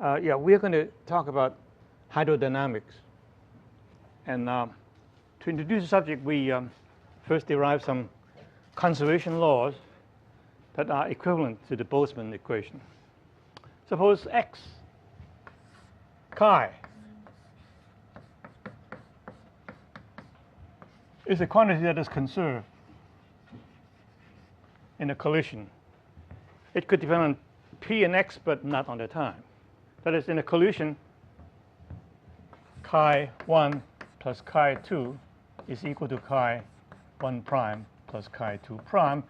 Yeah, we're going to talk about hydrodynamics. And to introduce the subject, we first derive some conservation laws that are equivalent to the Boltzmann equation. Suppose x chi is a quantity that is conserved in a collision. It could depend on p and x, but not on the time. That is, in a collision, chi 1 plus chi 2 is equal to chi 1 prime plus chi 2 prime.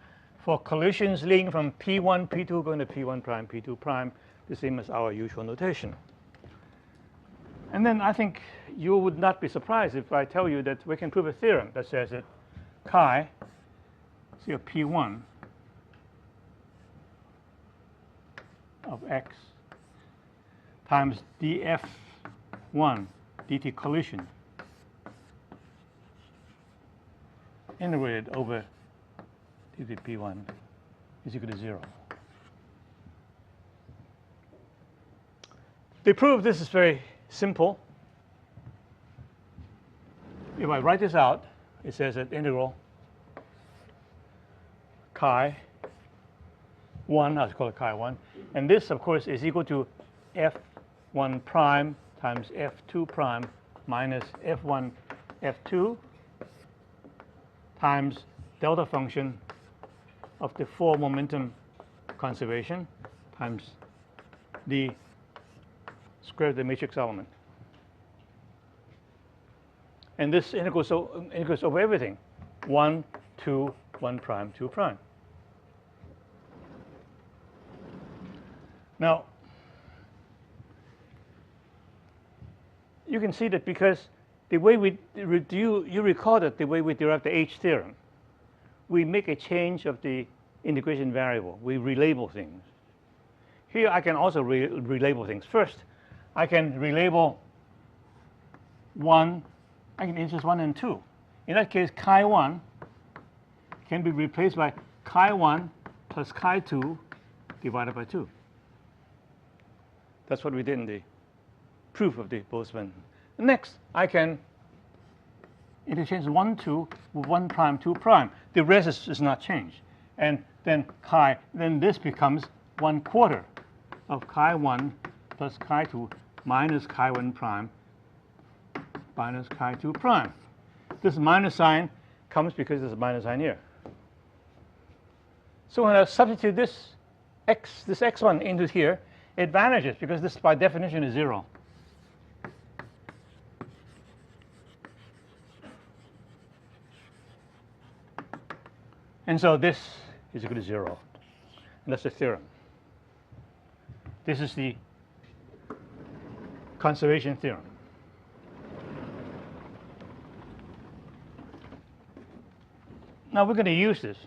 For collisions leading from p1, p2 going to p1 prime, p2 prime, the same as our usual notation. And then I think you would not be surprised if I tell you that we can prove a theorem that says that chi, say p1 of x times df1 dt collision integrated over dt p1 is equal to 0. To prove this is very simple, if I write this out, it says that integral chi 1, I'll call it chi 1, and this, of course, is equal to f1 prime times f2 prime minus f1 f2 times delta function of the 4 momentum conservation times the square of the matrix element. And this integrates over everything, 1, 2, 1 prime, 2 prime. Now, you can see that because the way you recall that the way we derive the H theorem, we make a change of the integration variable. We relabel things. Here I can also relabel things. First, I can relabel 1, I can insert 1 and 2. In that case, chi 1 can be replaced by chi 1 plus chi 2 divided by 2. That's what we did in the proof of the Boltzmann. Next, I can interchange 1, 2 with 1 prime, 2 prime. The rest is not changed. And then chi, then this becomes 1/4 of chi 1 plus chi 2 minus chi 1 prime minus chi 2 prime. This minus sign comes because there's a minus sign here. So when I substitute this x1 into here, it vanishes because this by definition is 0. And so this is equal to 0. And that's the theorem. This is the conservation theorem. Now we're going to use this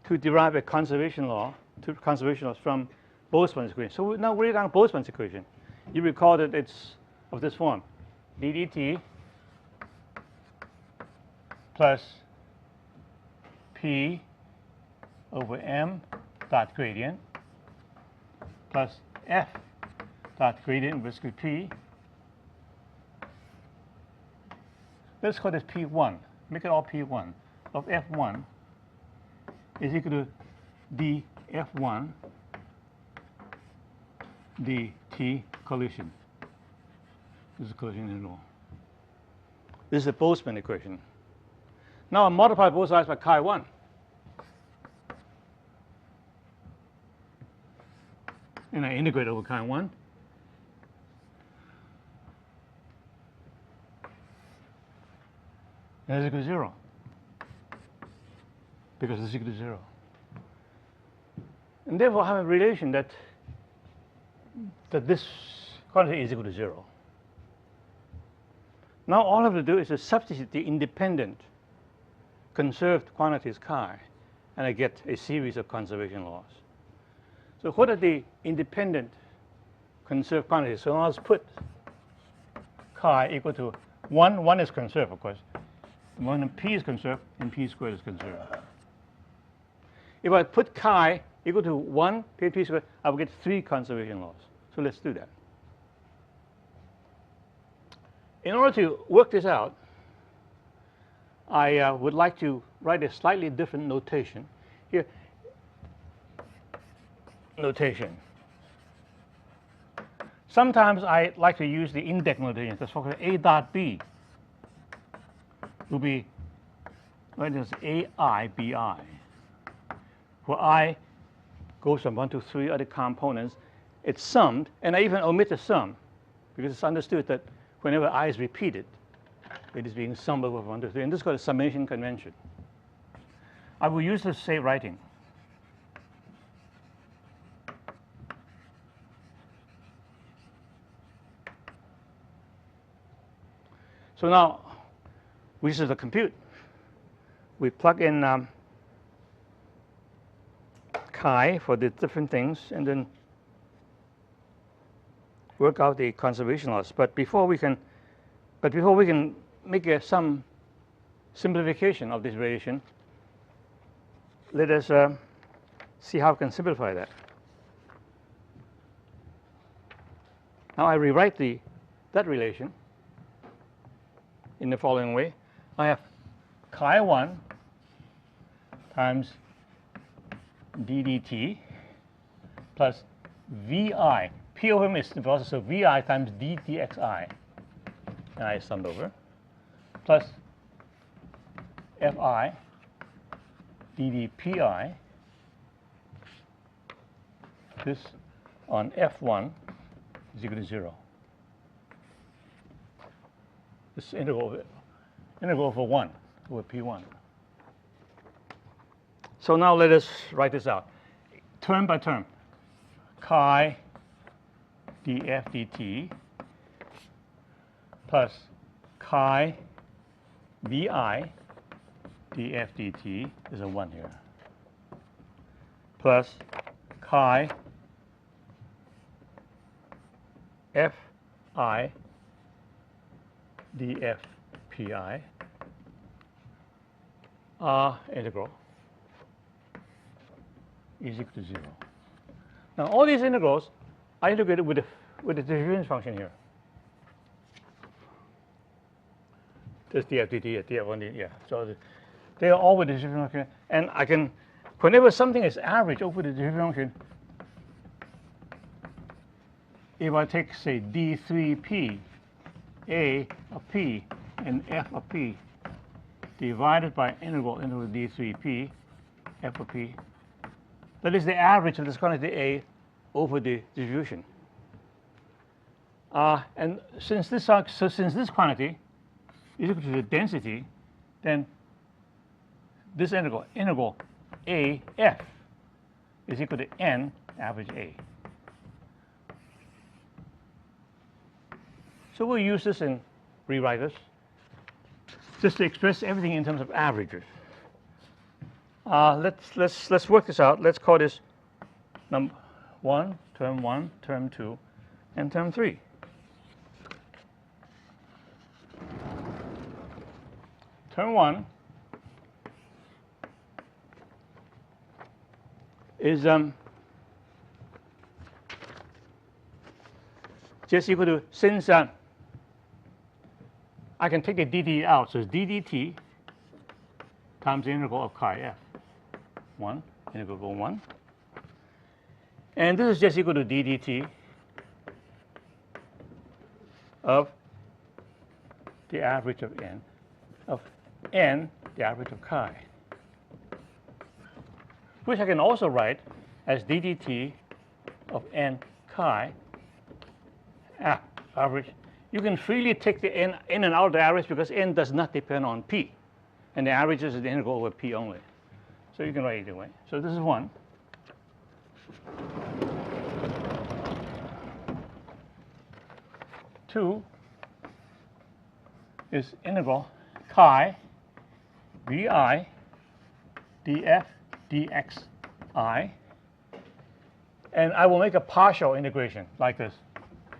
to derive a conservation law, from Boltzmann's equation. So now we're writing down Boltzmann's equation. You recall that it's of this form: d dt plus p over m dot gradient plus f dot gradient with respect to p. Let's call this p1. Make it all p1 of f1 is equal to df1 dt collision. This is a collision integral. This is the Boltzmann equation. Now I multiply both sides by chi 1. And I integrate over chi 1. And it's equal to 0. Because it's equal to 0. And therefore I have a relation that this quantity is equal to 0. Now all I have to do is to substitute the independent conserved quantities chi, and I get a series of conservation laws. So what are the independent conserved quantities? So now let's put chi equal to 1. 1 is conserved, of course. When p is conserved, and p squared is conserved. If I put chi equal to 1 p squared, I will get 3 conservation laws. So let's do that. In order to work this out, I would like to write a slightly different notation. Here, notation. Sometimes I like to use the index notation. That's called A dot B will be, right, as AI BI, where I goes from 1 to 3 other components. It's summed, and I even omit the sum because it's understood that whenever I is repeated, it is being summed over 1 to 3. And this is called a summation convention. I will use the same writing. So now, this is the compute. We plug in chi for the different things, and then work out the conservation loss. But before we can make some simplification of this relation, let us see how we can simplify that. Now I rewrite that relation in the following way. I have chi 1 times d dt plus vi. P over m is the process of vi times d dxi, and I summed over, plus fi d dpi. This on f1 is equal to 0. This integral over 1 over p1. So now let us write this out, term by term. Chi df dt plus chi vi df dt, there's a 1 here, plus chi fi df pi integral is equal to 0. Now all these integrals are integrated with the distribution function here. This df dt, df1 dt, yeah. So they are all with the distribution function, and I can, whenever something is averaged over the distribution function, if I take, say, d3p, a of p, and f of p, divided by integral d3p, f of p, that is the average of this quantity a over the distribution. And since this quantity is equal to the density, then this integral a f is equal to n average a. So we'll use this and rewrite this just to express everything in terms of averages. Let's work this out. Let's call this number 1, term 2, and term 3. Term 1 is just equal to, since I can take the dt out, so it's d dt times the integral of chi f, 1, integral over 1. And this is just equal to d dt of the average of n, the average of chi, which I can also write as d dt of n chi average. You can freely take the n in and out of the average because n does not depend on p, and the average is the integral over p only. So you can write either way. So this is 1. Two is integral chi vi df dxi, and I will make a partial integration like this.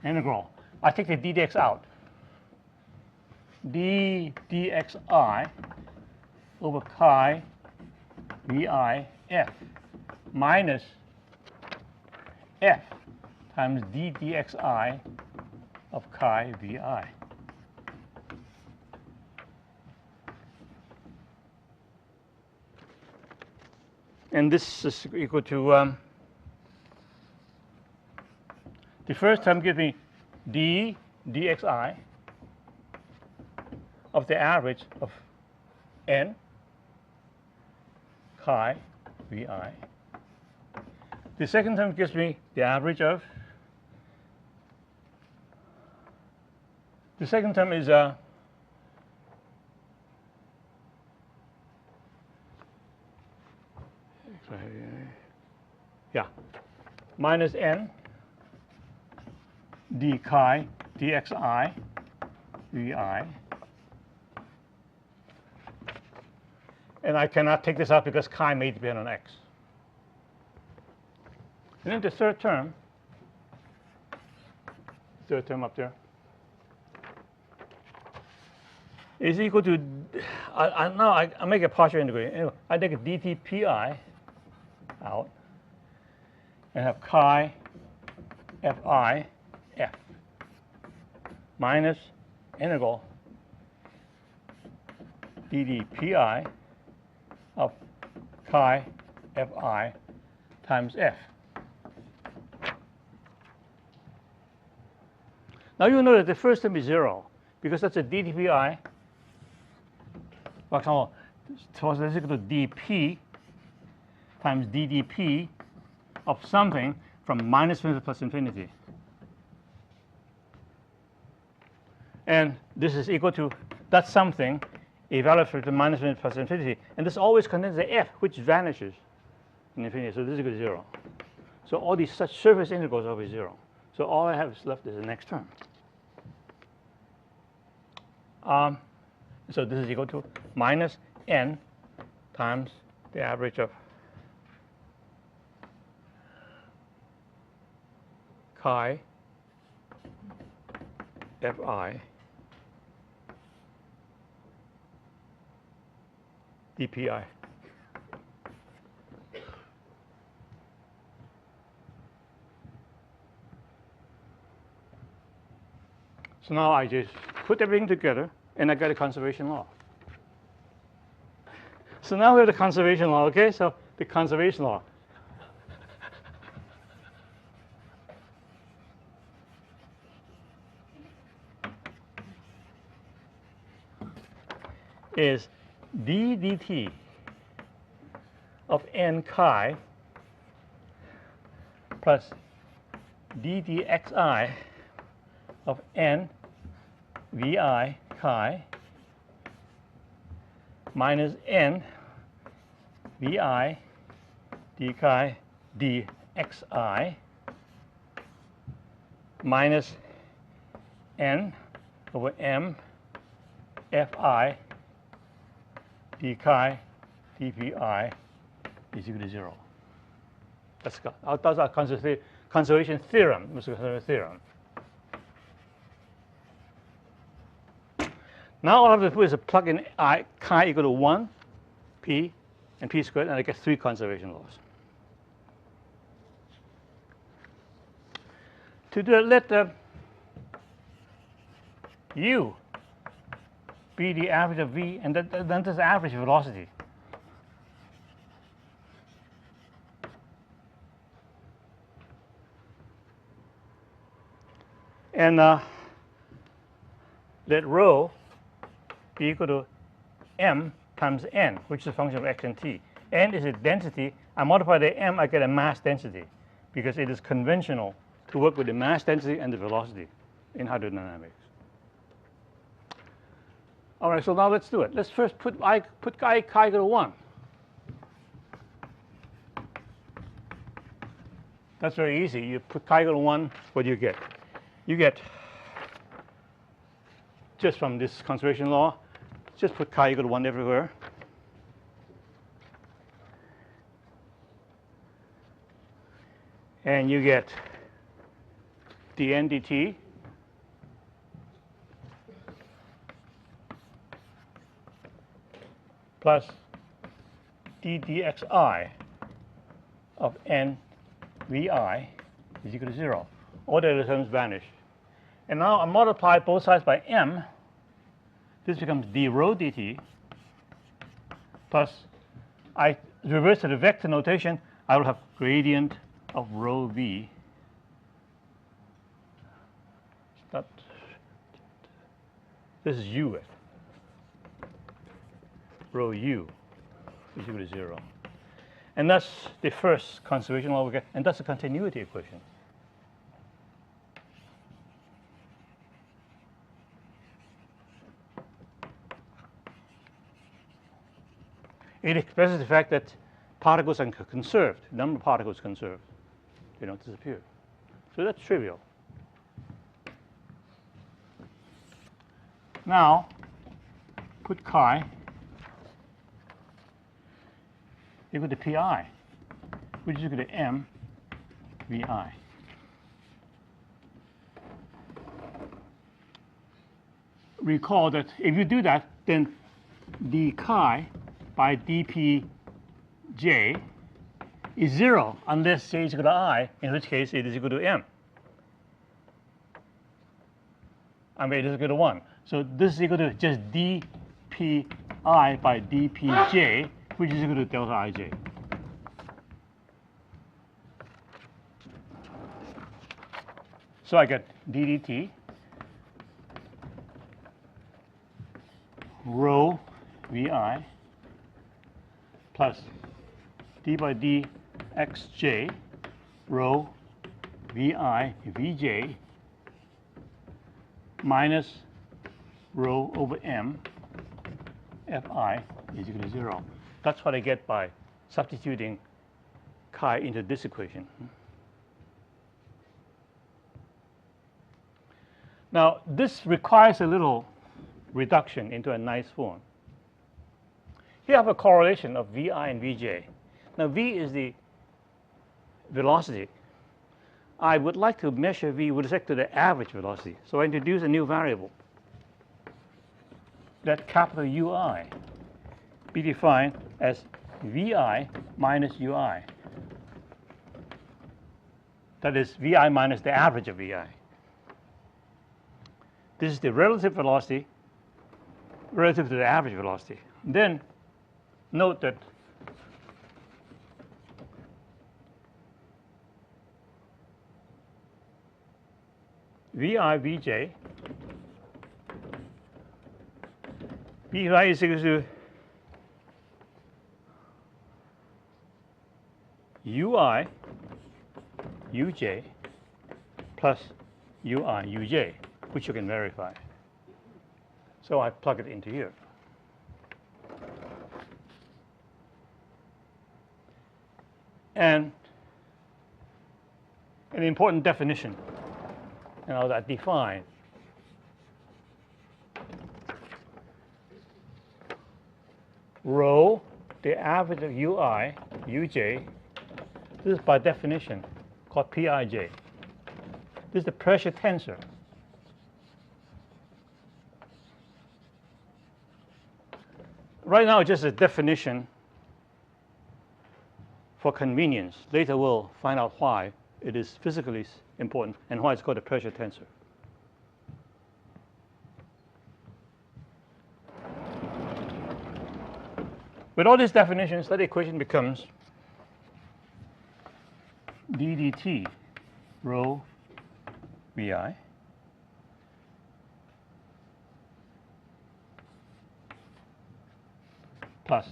Integral. I take the ddx out. d dxi over chi vi f minus f times d dxi of chi vi. And this is equal to, the first term gives me d dxi of the average of n chi vi. The second term gives me the average of, the second term is minus n d chi dxi vi. And I cannot take this out because chi may depend on x. And then the third term up there, is equal to, now I make a partial integration. Anyway, I take a dt pi out and have chi fi f minus integral dd pi of chi fi times f. Now you know that the first term is 0 because that's a dt pi. For example, suppose this is equal to dp times ddp of something from minus infinity plus infinity. And this is equal to that something evaluated to minus infinity plus infinity. And this always contains the f, which vanishes in infinity. So this is equal to 0. So all these such surface integrals are always 0. So all I have is left is the next term. So this is equal to minus n times the average of chi fi dpi. So now I just put everything together and I get a conservation law. So now we have the conservation law, okay? So the conservation law. Is d dt of n chi plus d dxi of n vi chi minus n vi d chi dxi minus n over m fi d chi dpi is equal to 0. That's our conservation theorem. Now all I have to do is plug in chi equal to 1, p, and p squared, and I get 3 conservation laws. To do it, let u be the average of v, and then this average velocity. And let rho be equal to m times n, which is a function of x and t. N is a density. I multiply the m, I get a mass density, because it is conventional to work with the mass density and the velocity in hydrodynamics. All right, so now let's do it. Let's first put chi equal to 1. That's very easy. You put chi equal to 1, what do you get? You get, just from this conservation law, just put chi equal to 1 everywhere. And you get dn dt plus d dxi of n vi is equal to 0. all the other terms vanish. And now I multiply both sides by m. This becomes d rho dt plus, I reverse to the vector notation, I will have gradient of rho v. This is u. Rho u is equal to 0. And that's the first conservation law we get, and that's the continuity equation. It expresses the fact that particles are conserved, number of particles conserved. They don't disappear. So that's trivial. Now, put chi equal to pi, which is equal to m vi. Recall that if you do that, then d chi by dpj is 0 unless j is equal to I, in which case it is equal to m. I mean, it is equal to 1. So this is equal to just dpi by dpj, which is equal to delta ij. So I get d dt rho vi plus d by dxj rho vi vj minus rho over m fi is equal to 0. That's what I get by substituting chi into this equation. Now, this requires a little reduction into a nice form. Here I have a correlation of vi and vj. Now, v is the velocity. I would like to measure v with respect to the average velocity. So I introduce a new variable. Let capital Ui be defined as vi minus ui. That is vi minus the average of vi. This is the relative velocity relative to the average velocity. Then note that vi vj vi is equal to ui uj plus ui uj, which you can verify. So I plug it into here. And an important definition, that define rho, the average of ui, uj, this is by definition called pij. This is the pressure tensor. Right now, it's just a definition for convenience. Later, we'll find out why it is physically important and why it's called a pressure tensor. With all these definitions, that equation becomes d dt rho vi plus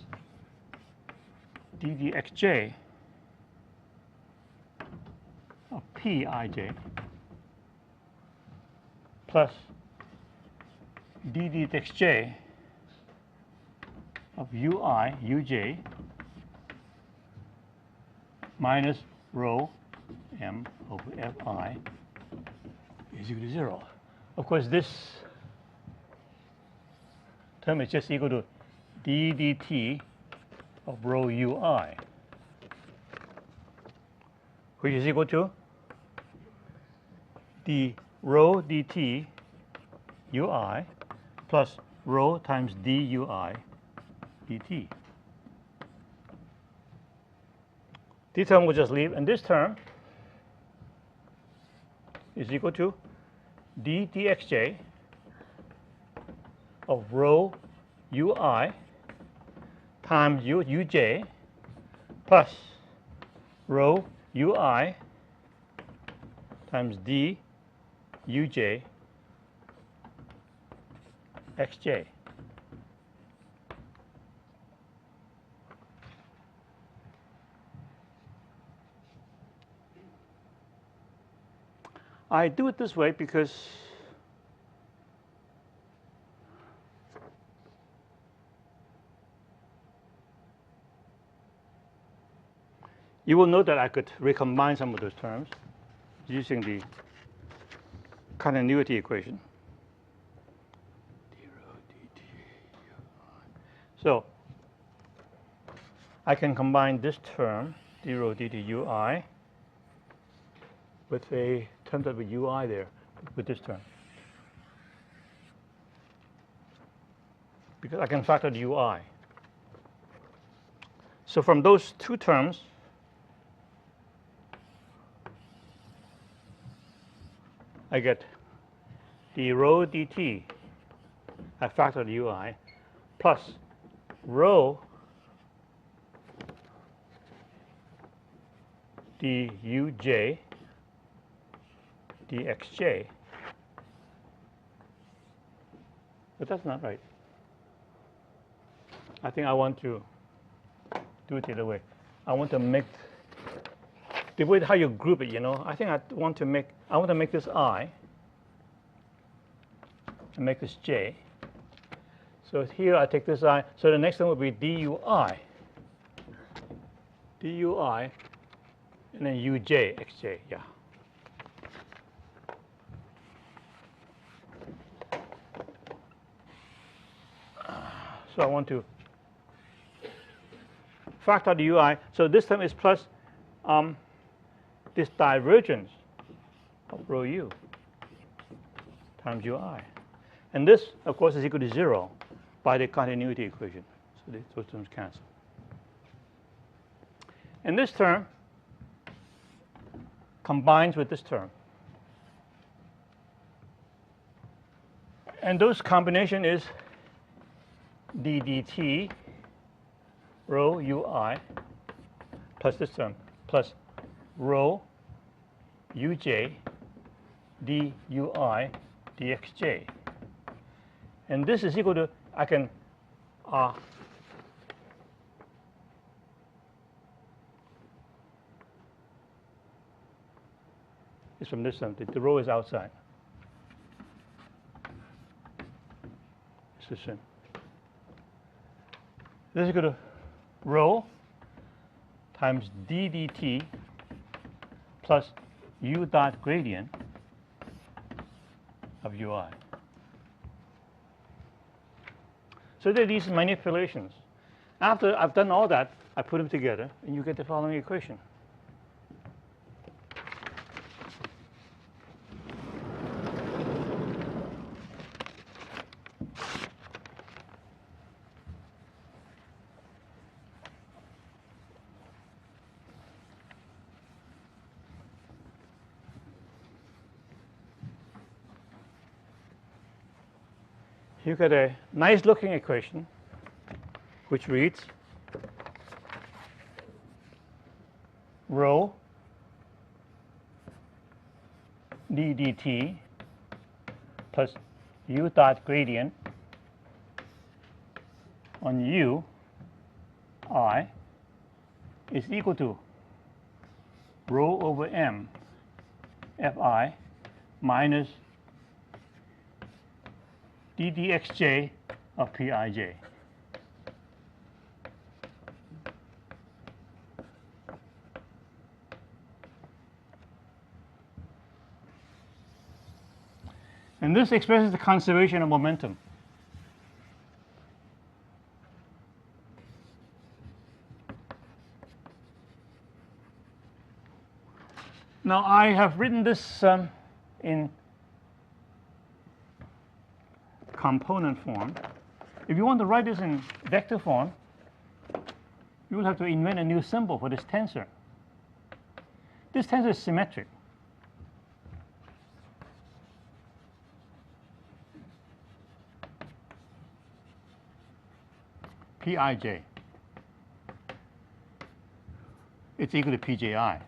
d dxj of pij plus d dxj of ui uj minus rho m over fi is equal to 0. Of course, this term is just equal to d dt of rho ui, which is equal to the rho dt ui plus rho times dui dt. This term will just leave, and this term is equal to d dxj of rho ui times uj plus rho ui times d uj xj. I do it this way because you will note that I could recombine some of those terms using the continuity equation. So I can combine this term, d rho dt ui, with a term that with ui there, with this term. Because I can factor the ui. So from those two terms, I get d rho dt, I factor the ui, plus rho duj dxj. But that's not right. I think I want to do it the other way. I want to make the way how you group it, you know. I think I want to make this I and make this j. So here I take this I. So the next one would be dui, and then uj xj. Yeah. So I want to factor the ui. So this term is plus this divergence of rho u times ui. And this, of course, is equal to 0 by the continuity equation. So those terms cancel. And this term combines with this term. And those combination is d dt rho ui plus this term plus rho uj dui dxj. And this is equal to, I can it's from this term. The rho is outside. It's the same. This is equal to rho times d dt plus u dot gradient of ui. So there are these manipulations. After I've done all that, I put them together, and you get the following equation. You get a nice looking equation which reads rho d dt plus u dot gradient on u I is equal to rho over m fi minus d dxj of pij. And this expresses the conservation of momentum. Now I have written this in component form. If you want to write this in vector form, you will have to invent a new symbol for this tensor. This tensor is symmetric. Pij. It's equal to Pji.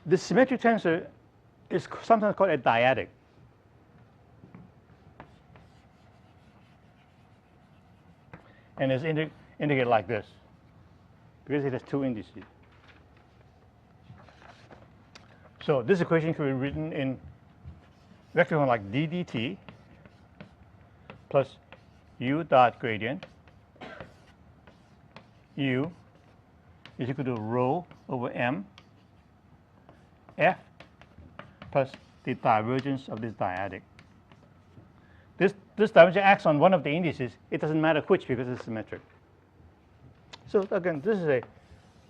This symmetric tensor is sometimes called a dyadic. And it's indicated like this because it has two indices. So this equation can be written in vector form like d dt plus u dot gradient u is equal to rho over m f plus the divergence of this dyadic. This divergence acts on one of the indices. It doesn't matter which because it's symmetric. So again, this is a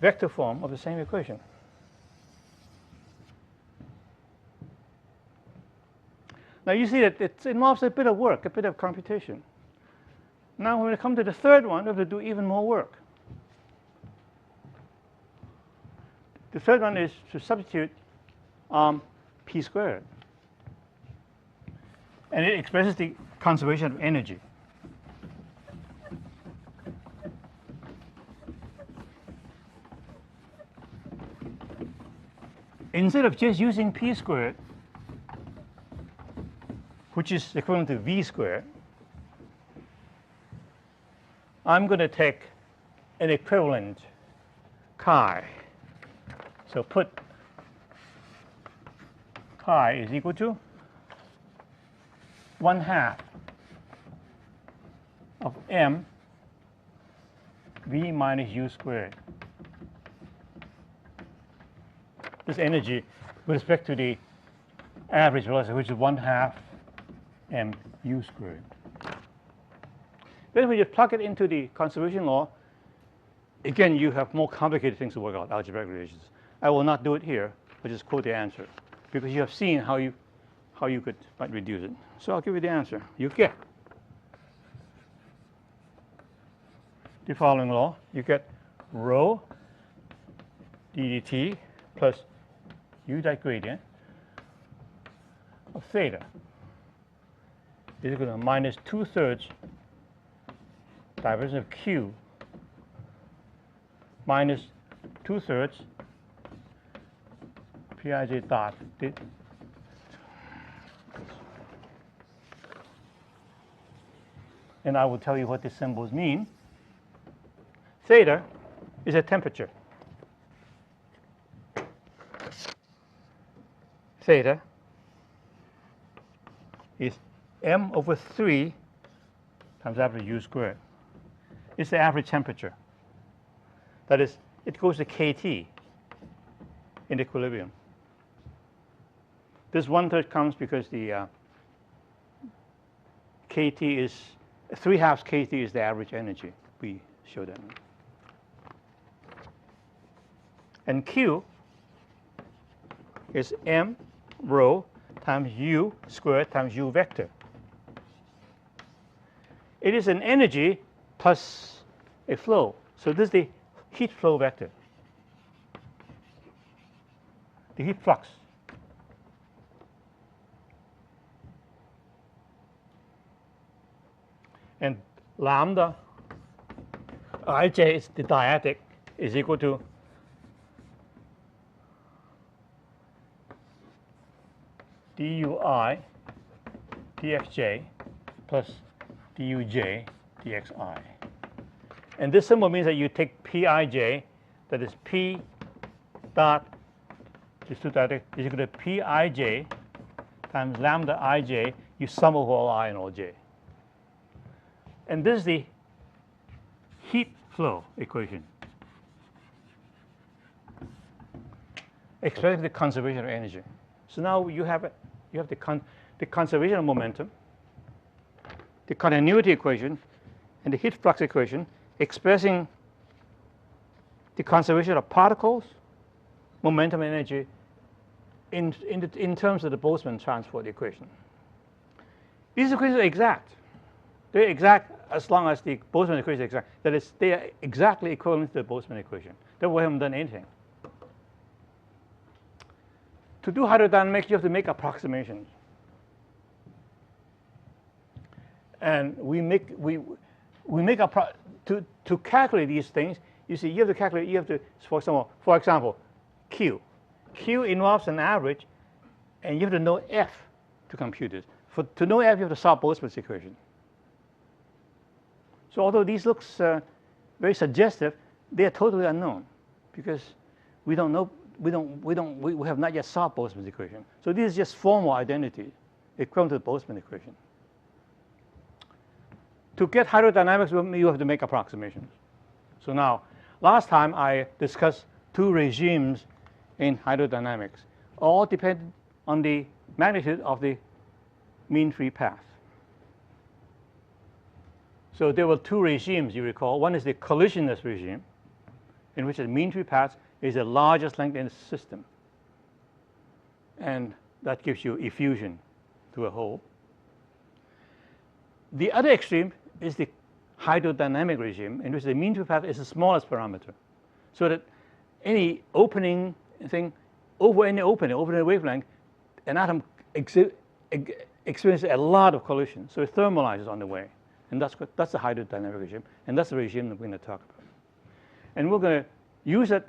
vector form of the same equation. Now you see that it involves a bit of work, a bit of computation. Now when we come to the third one, we have to do even more work. The third one is to substitute p squared. And it expresses the conservation of energy. Instead of just using p squared, which is equivalent to v squared, I'm going to take an equivalent chi. So put chi is equal to 1/2 of m v minus u squared. This energy with respect to the average velocity, which is 1/2 m u squared. Then when you plug it into the conservation law, again you have more complicated things to work out, algebraic relations. I will not do it here, but just quote the answer because you have seen how you might reduce it. So I'll give you the answer. You get the following law. You get rho d dt plus u dot gradient of theta is equal to minus 2/3 divergence of q minus 2/3 Pij dot. And I will tell you what these symbols mean. Theta is a temperature. Theta is m over 3 times average u squared. It's the average temperature. That is, it goes to kT in equilibrium. This 1/3 comes because the kT is 3/2 kT is the average energy. We show that. And Q is m rho times u squared times u vector. It is an energy plus a flow. So this is the heat flow vector, the heat flux. And lambda Ij is the dyadic is equal to dui dxj plus duj dxi. And this symbol means that you take Pij, that is P dot, these two dyadic is equal to Pij times lambda Ij, you sum over all I and all j. And this is the heat flow equation expressing the conservation of energy. So now you have the conservation of momentum, the continuity equation, and the heat flux equation expressing the conservation of particles, momentum, and energy in terms of the Boltzmann transport equation. These equations are exact. They're exact as long as the Boltzmann equation is exact. That is, they are exactly equivalent to the Boltzmann equation. Then we haven't done anything. To do hydrodynamics, you have to make approximations. And we make a to calculate these things. You see, you have to calculate. You have to, for example, Q. Q involves an average, and you have to know F to compute this. To know F, you have to solve Boltzmann's equation. So although these looks very suggestive, they are totally unknown because we don't know. We have not yet solved Boltzmann's equation. So this is just formal identity equivalent to the Boltzmann equation. To get hydrodynamics, you have to make approximations. So now, last time I discussed two regimes in hydrodynamics, all depend on the magnitude of the mean free path. So there were two regimes, you recall. One is the collisionless regime, in which the mean free path is the largest length in the system. And that gives you effusion to a hole. The other extreme is the hydrodynamic regime, in which the mean free path is the smallest parameter. So that any opening thing, over any opening, over the wavelength, an atom experiences a lot of collision. So it thermalizes on the way. And that's the hydrodynamic regime. And that's the regime that we're going to talk about. And we're going to use that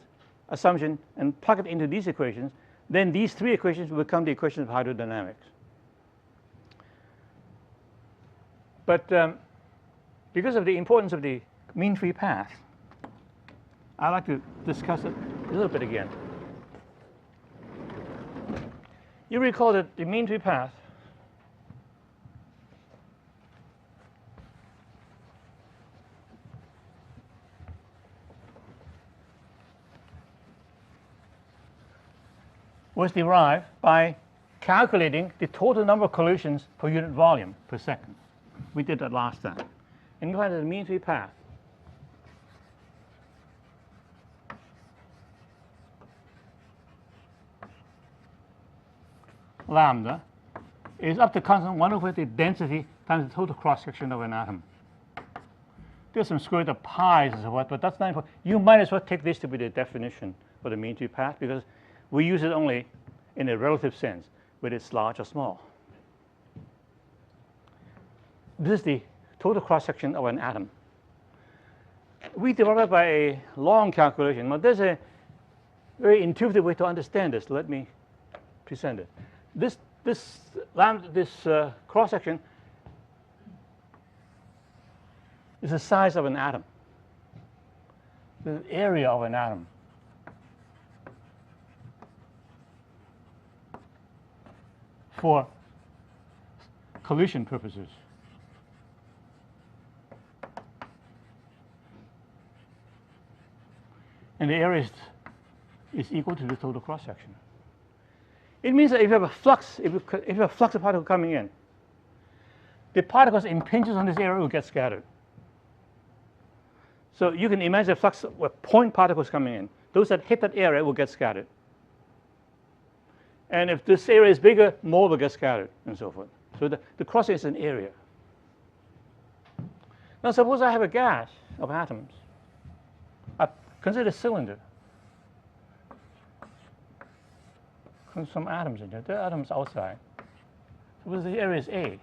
assumption and plug it into these equations. Then these three equations will become the equations of hydrodynamics. But because of the importance of the mean free path, I'd like to discuss it a little bit again. You recall that the mean free path was derived by calculating the total number of collisions per unit volume per second. We did that last time. And you find that the mean free path lambda is up to constant 1 over the density times the total cross-section of an atom. There's some square root of pi and so forth, but that's not important. You might as well take this to be the definition for the mean free path because we use it only in a relative sense, whether it's large or small. This is the total cross-section of an atom. We developed it by a long calculation. Now, there's a very intuitive way to understand this. Let me present it. This cross-section is the size of an atom, the area of an atom. For collision purposes. And the area is equal to the total cross-section. It means that if you have a flux, if you have a flux of particles coming in, the particles impinges on this area will get scattered. So you can imagine a flux with point particles coming in. Those that hit that area will get scattered. And if this area is bigger, more will get scattered, and so forth. So the crossing is an area. Now, suppose I have a gas of atoms. I consider a cylinder. Some atoms in there. There are atoms outside. Suppose the area is A.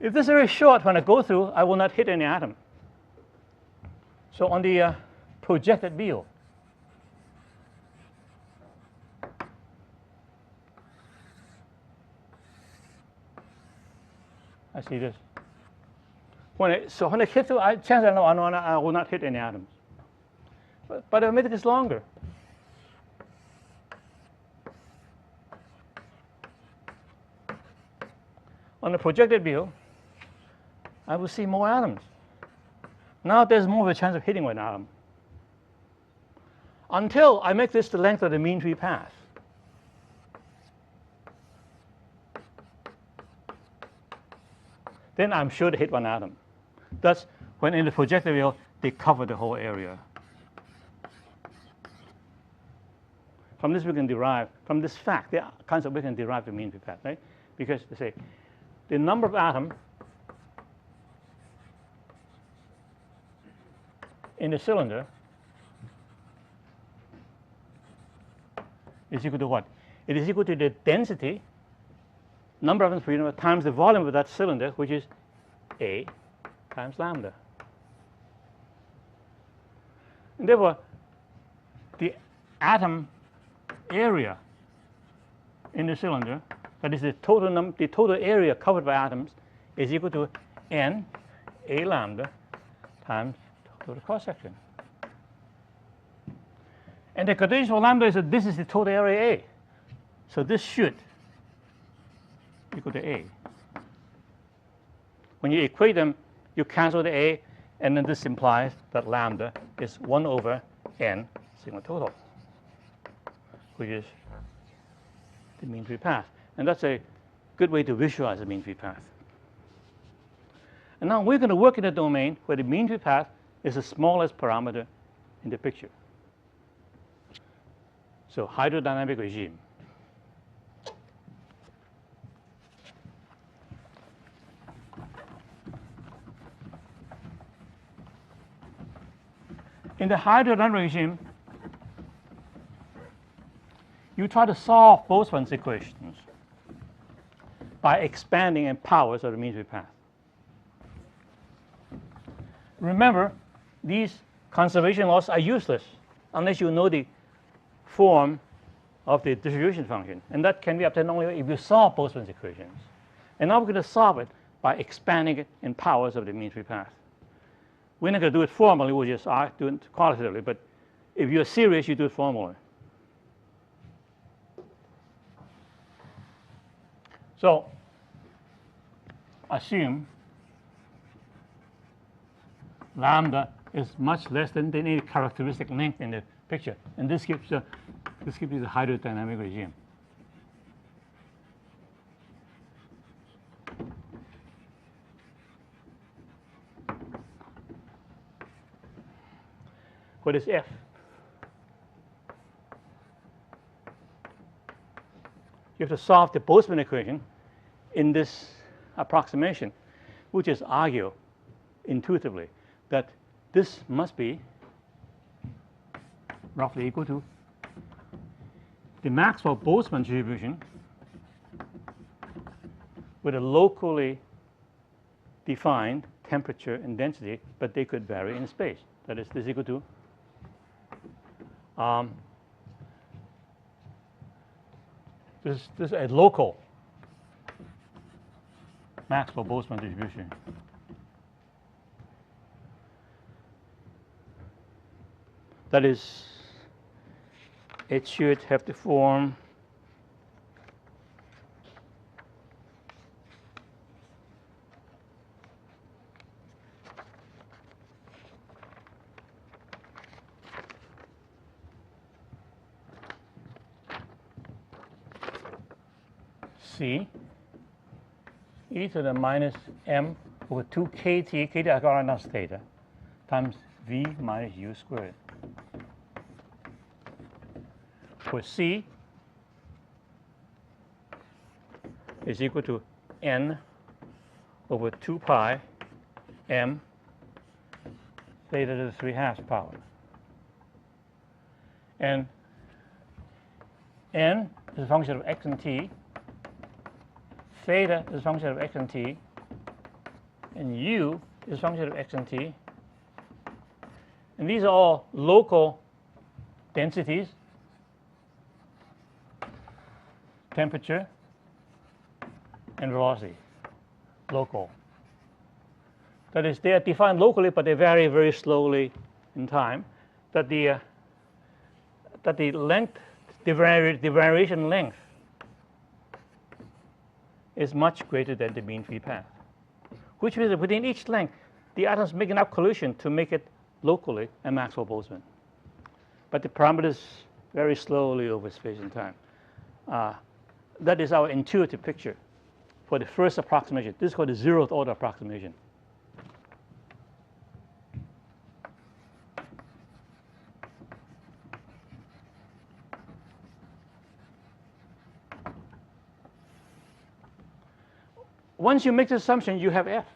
If this area is short, when I go through, I will not hit any atom. So on the projected wheel, I see this. When I hit through, chances are I will not hit any atoms. But I made this longer. On the projected wheel, I will see more atoms. Now there's more of a chance of hitting one atom. Until I make this the length of the mean free path. Then I'm sure to hit one atom. Thus, when in the projected wheel, they cover the whole area. From this we can derive, from this fact, the concept we can derive the mean free path, right? Because they say the number of atoms in the cylinder is equal to what? It is equal to the density, number of atoms per unit, times the volume of that cylinder, which is A times lambda. And therefore, the atom area in the cylinder, that is the total area covered by atoms, is equal to n A lambda times total cross section. And the condition for lambda is that this is the total area A. So this should equal to A. When you equate them, you cancel the A, and then this implies that lambda is 1 over n sigma total, which is the mean free path. And that's a good way to visualize the mean free path. And now we're going to work in a domain where the mean free path is the smallest parameter in the picture. So hydrodynamic regime. In the hydrodynamic regime, you try to solve Boltzmann's equations by expanding in powers of the mean free path. Remember, these conservation laws are useless unless you know the form of the distribution function. And that can be obtained only if you solve Boltzmann's equations. And now we're going to solve it by expanding it in powers of the mean free path. We're not going to do it formally, we'll just do it qualitatively. But if you're serious, you do it formally. So assume lambda is much less than any characteristic length in the picture. And this gives you the hydrodynamic regime. What is F? You have to solve the Boltzmann equation in this approximation, which is argue intuitively that this must be roughly equal to the Maxwell-Boltzmann distribution with a locally defined temperature and density, but they could vary in space. That is, this is equal to this is a local Maxwell-Boltzmann distribution. That is, it should have the form C e to the minus m over 2 kt, kt I got enough theta, times v minus u squared. For C is equal to n over 2 pi m theta to the 3/2 power. And n is a function of x and t. Theta is a function of x and t, and u is a function of x and t. And these are all local densities, temperature, and velocity, local. That is, they are defined locally, but they vary very slowly in time. That the length, the variation length is much greater than the mean free path, which means that within each length, the atoms make enough collision to make it locally a Maxwell-Boltzmann. But the parameters vary slowly over space and time. That is our intuitive picture for the first approximation. This is called the 0th order approximation. Once you make the assumption, you have F.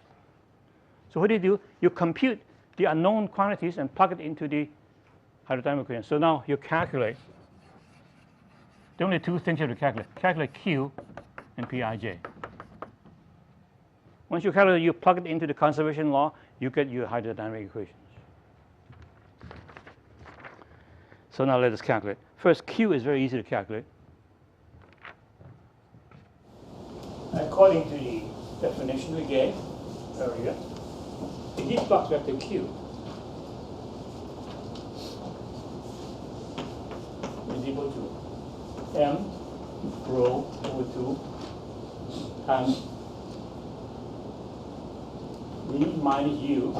So what do? You compute the unknown quantities and plug it into the hydrodynamic equation. So now you calculate. There are only two things you have to calculate. Calculate Q and Pij. Once you calculate, you plug it into the conservation law, you get your hydrodynamic equations. So now let us calculate. First, Q is very easy to calculate. According to the definition we gave earlier, the heat flux vector Q is equal to m rho over 2 times V minus U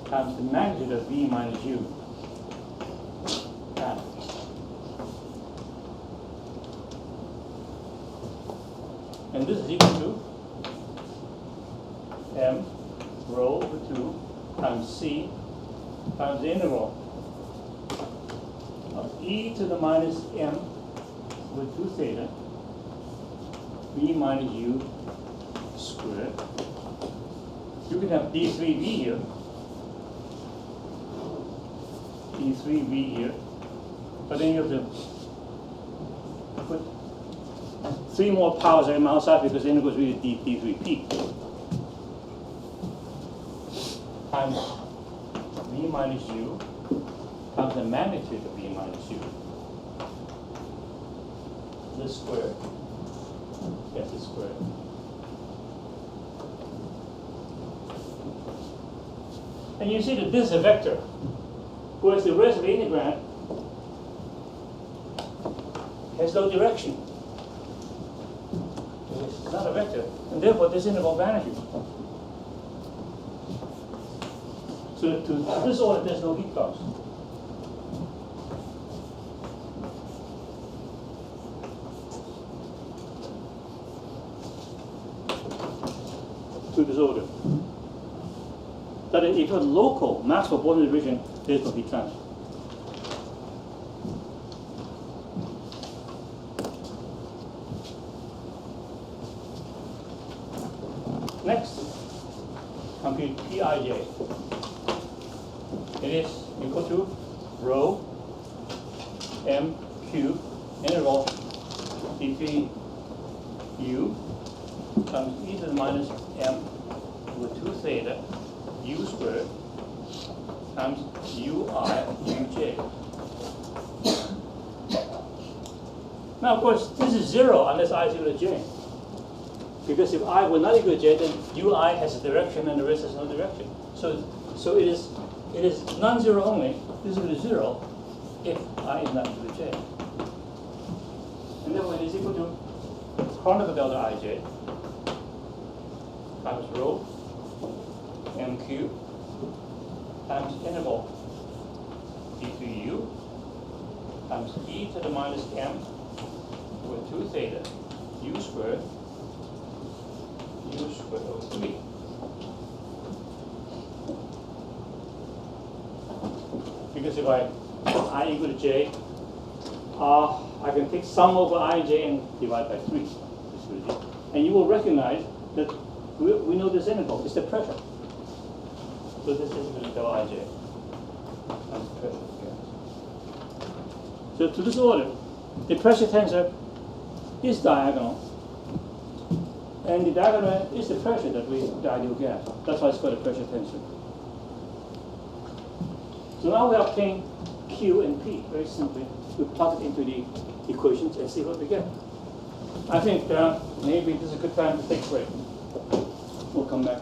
times the magnitude of V minus U times. And this is equal to m rho over 2 times C times the integral of e to the minus m over 2 theta V minus U squared. You can have d3v here, d3v here, but then you have to put 3 more powers on outside because the integral is really d3p times V minus U times the magnitude of V minus U. This squared. Yes, it's squared. And you see that this is a vector, whereas the rest of the integrand has no direction. It's not a vector, and therefore this integral vanishes. So to this order, there's no heat flux. To this order. That is, if you have local Maxwell boundary region, there is no heat transfer. Next, compute Pij. It is equal to rho m cubed integral d3 u times e to the minus m over 2 theta u squared times ui uj. Now, of course, this is 0 unless I is equal to j. Because if I were not equal to j, then ui has a direction and the rest has no direction. So it is non-zero only. This is equal to 0 if I is not equal to j. And therefore it is equal to Kronecker delta ij times rho m cubed times integral d3u times e to the minus m over 2 theta u squared over 3. Because if I equal to j, I can take sum over I and j and divide by 3. And you will recognize that we know this integral is the pressure. So this is equal to del ij. That's pressure. So to this order, the pressure tensor is diagonal, and the diagonal is the pressure that the ideal gas. That's why it's called a pressure tensor. So now we obtain Q and P very simply. We plug it into the equations and see what we get. I think maybe this is a good time to take a break. We'll come back.